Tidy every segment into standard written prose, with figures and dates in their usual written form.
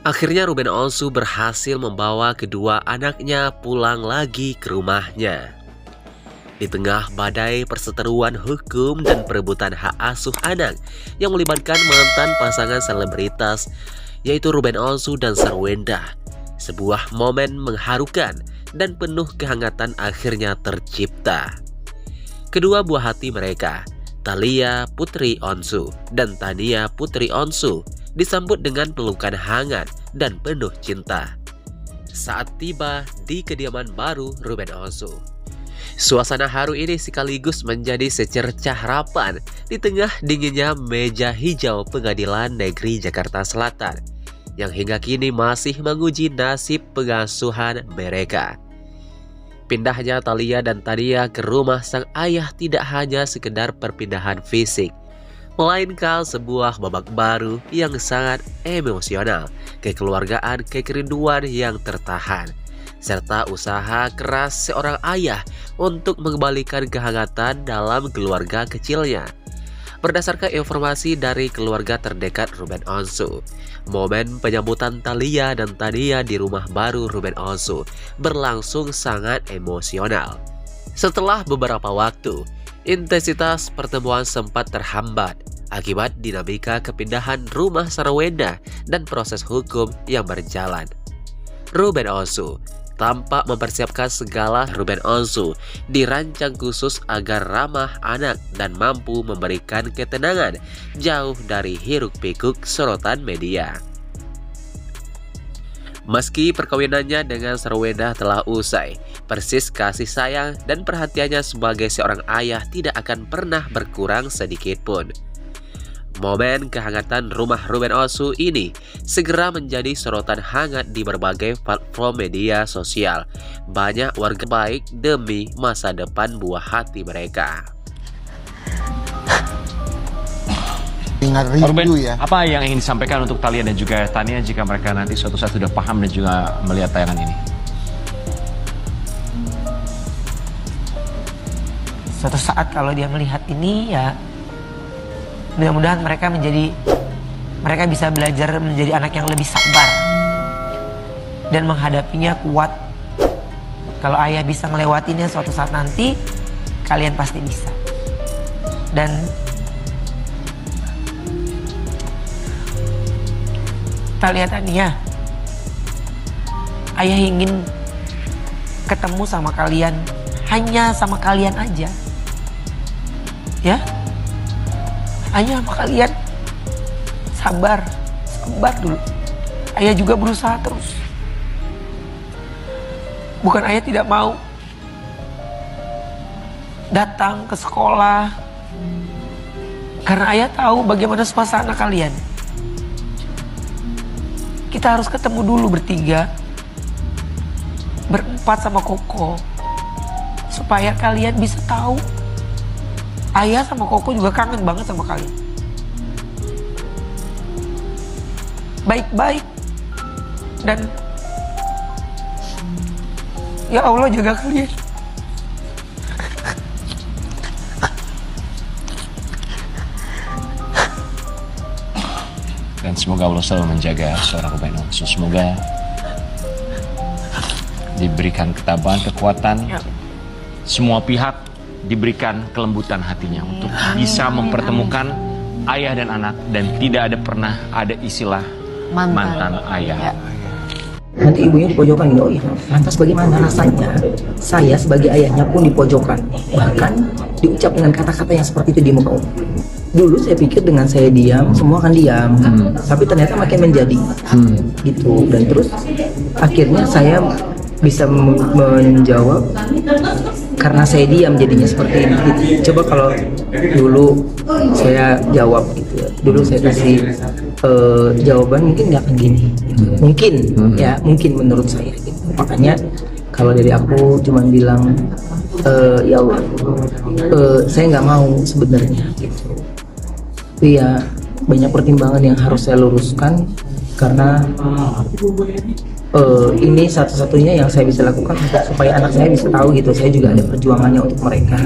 Akhirnya Ruben Onsu berhasil membawa kedua anaknya pulang lagi ke rumahnya. Di tengah badai perseteruan hukum dan perebutan hak asuh anak yang melibatkan mantan pasangan selebritas, yaitu Ruben Onsu dan Sarwenda, sebuah momen mengharukan dan penuh kehangatan akhirnya tercipta. Kedua buah hati mereka, Thalia Putri Onsu dan Tania Putri Onsu, disambut dengan pelukan hangat dan penuh cinta saat tiba di kediaman baru Ruben Onsu. Suasana haru ini sekaligus menjadi secercah harapan di tengah dinginnya meja hijau Pengadilan Negeri Jakarta Selatan yang hingga kini masih menguji nasib pengasuhan mereka. Pindahnya Thalia dan Tania ke rumah sang ayah tidak hanya sekedar perpindahan fisik, melainkan sebuah babak baru yang sangat emosional, kekeluargaan, kekerinduan yang tertahan, serta usaha keras seorang ayah untuk mengembalikan kehangatan dalam keluarga kecilnya. Berdasarkan informasi dari keluarga terdekat Ruben Onsu, momen penyambutan Thalia dan Tania di rumah baru Ruben Onsu berlangsung sangat emosional. Setelah beberapa waktu, intensitas pertemuan sempat terhambat akibat dinamika kepindahan rumah Sarwenda dan proses hukum yang berjalan. Ruben Onsu tampak mempersiapkan segala. Ruben Onsu dirancang khusus agar ramah anak dan mampu memberikan ketenangan jauh dari hiruk-pikuk sorotan media. Meski perkawinannya dengan Sarwenda telah usai, persis kasih sayang dan perhatiannya sebagai seorang ayah tidak akan pernah berkurang sedikit pun. Momen kehangatan rumah Ruben Onsu ini segera menjadi sorotan hangat di berbagai platform media sosial. Banyak warga baik demi masa depan buah hati mereka. Ruben, ya. apa yang ingin disampaikan untuk Thalia dan juga Tania jika mereka nanti suatu saat sudah paham dan juga melihat tayangan ini? Suatu saat kalau dia melihat ini, ya mudah-mudahan mereka bisa belajar menjadi anak yang lebih sabar dan menghadapinya kuat. Kalau ayah bisa melewatinya suatu saat nanti, kalian pasti bisa. Dan Thalia, Tania, ayah ingin ketemu sama kalian, hanya sama kalian aja, ya. Hanya sama kalian. Sabar dulu. Ayah juga berusaha terus. Bukan ayah tidak mau datang ke sekolah, karena ayah tahu bagaimana suasana kalian. Kita harus ketemu dulu bertiga, berempat sama Koko, supaya kalian bisa tahu ayah sama Koko juga kangen banget sama kalian. Baik-baik. Dan ya Allah jaga kalian. Dan semoga Allah selalu menjaga seorang Ruben Onsu. Semoga diberikan ketabahan, kekuatan, semua pihak diberikan kelembutan hatinya untuk bisa mempertemukan ayah dan anak, dan tidak pernah ada istilah mantan ayah. Nanti ibunya di pojokan, oh iya, lantas bagaimana rasanya? Saya sebagai ayahnya pun di pojokan, bahkan diucap dengan kata-kata yang seperti itu di muka umum. Dulu saya pikir dengan saya diam, semua akan diam, tapi ternyata makin menjadi gitu. Dan terus akhirnya saya bisa menjawab karena saya diam jadinya seperti ini gitu. Coba kalau dulu saya jawab gitu ya, dulu saya kasih jawaban mungkin nggak akan gini gitu. Mungkin ya, mungkin menurut saya gitu. Makanya kalau dari aku cuman bilang ya Allah, saya nggak mau sebenarnya gitu. Tapi ya banyak pertimbangan yang harus saya luruskan, karena ini satu-satunya yang saya bisa lakukan supaya anak saya bisa tahu gitu. Saya juga ada perjuangannya untuk mereka.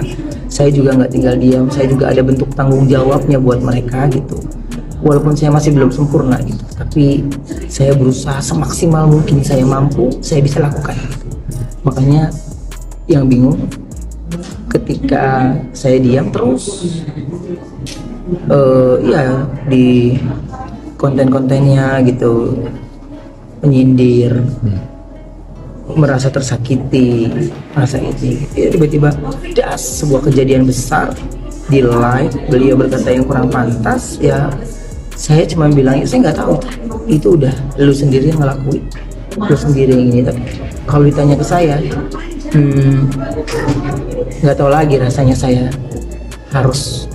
Saya juga nggak tinggal diam. Saya juga ada bentuk tanggung jawabnya buat mereka gitu. walaupun saya masih belum sempurna gitu, tapi saya berusaha semaksimal mungkin saya mampu, saya bisa lakukan. Makanya yang bingung ketika saya diam terus, ya di konten-kontennya gitu, menyindir, merasa tersakiti, merasa ini, ya tiba-tiba das sebuah kejadian besar di live, beliau berkata yang kurang pantas, ya saya cuma bilang, saya nggak tahu, itu udah lu sendiri yang ngelakuin, lu sendiri yang ini. Tapi kalau ditanya ke saya, nggak tahu lagi rasanya. Saya harus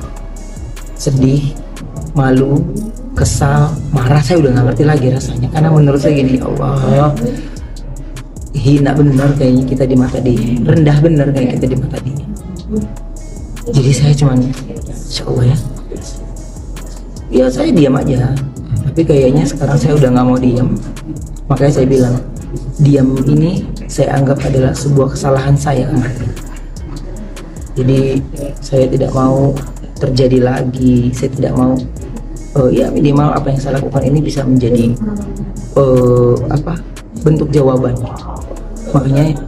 sedih, malu, kesal, marah, saya udah nggak ngerti lagi rasanya. Karena menurut saya gini, ya Allah, hina benar kayaknya kita di mata dia, rendah benar kayak kita di mata dia. Jadi saya cuman, insya Allah ya saya diam aja. Tapi kayaknya sekarang saya udah nggak mau diam. Makanya saya bilang, diam ini saya anggap adalah sebuah kesalahan saya kemarin. Jadi saya tidak mau terjadi lagi. Saya tidak mau, ya minimal apa yang saya lakukan ini bisa menjadi bentuk jawaban. Makanya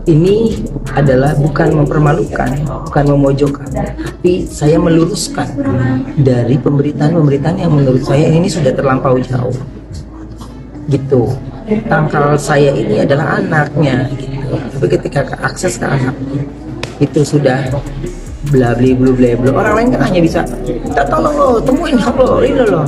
ini adalah bukan mempermalukan, bukan memojokkan, tapi saya meluruskan dari pemberitaan-pemberitaan yang menurut saya ini sudah terlampau jauh. Gitu. Tangkal saya ini adalah anaknya, gitu. Tapi ketika akses ke anak itu sudah bla bla bla bla bla. Orang lain kan hanya bisa, kita tolong lo, temuin hak lo, ini lo.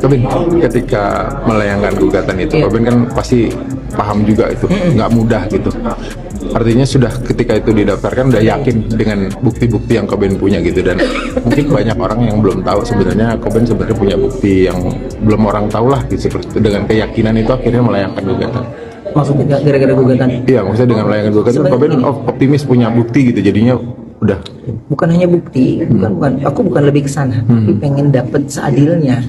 Kobin, ketika melayangkan gugatan itu, Kobin kan pasti paham juga itu nggak mudah gitu. Artinya sudah ketika itu didaftarkan udah yakin dengan bukti-bukti yang Kobin punya gitu, dan mungkin banyak orang yang belum tahu sebenarnya Kobin sebenarnya punya bukti yang belum orang tahu lah gitu. Dengan keyakinan itu akhirnya melayangkan gugatan. Maksudnya gara-gara gugatan? Iya, maksudnya dengan melayangkan gugatan Kobin optimis punya bukti gitu, jadinya udah. Bukan hanya bukti, bukan. Aku bukan lebih ke sana, tapi pengen dapet seadilnya,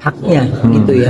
haknya gitu ya.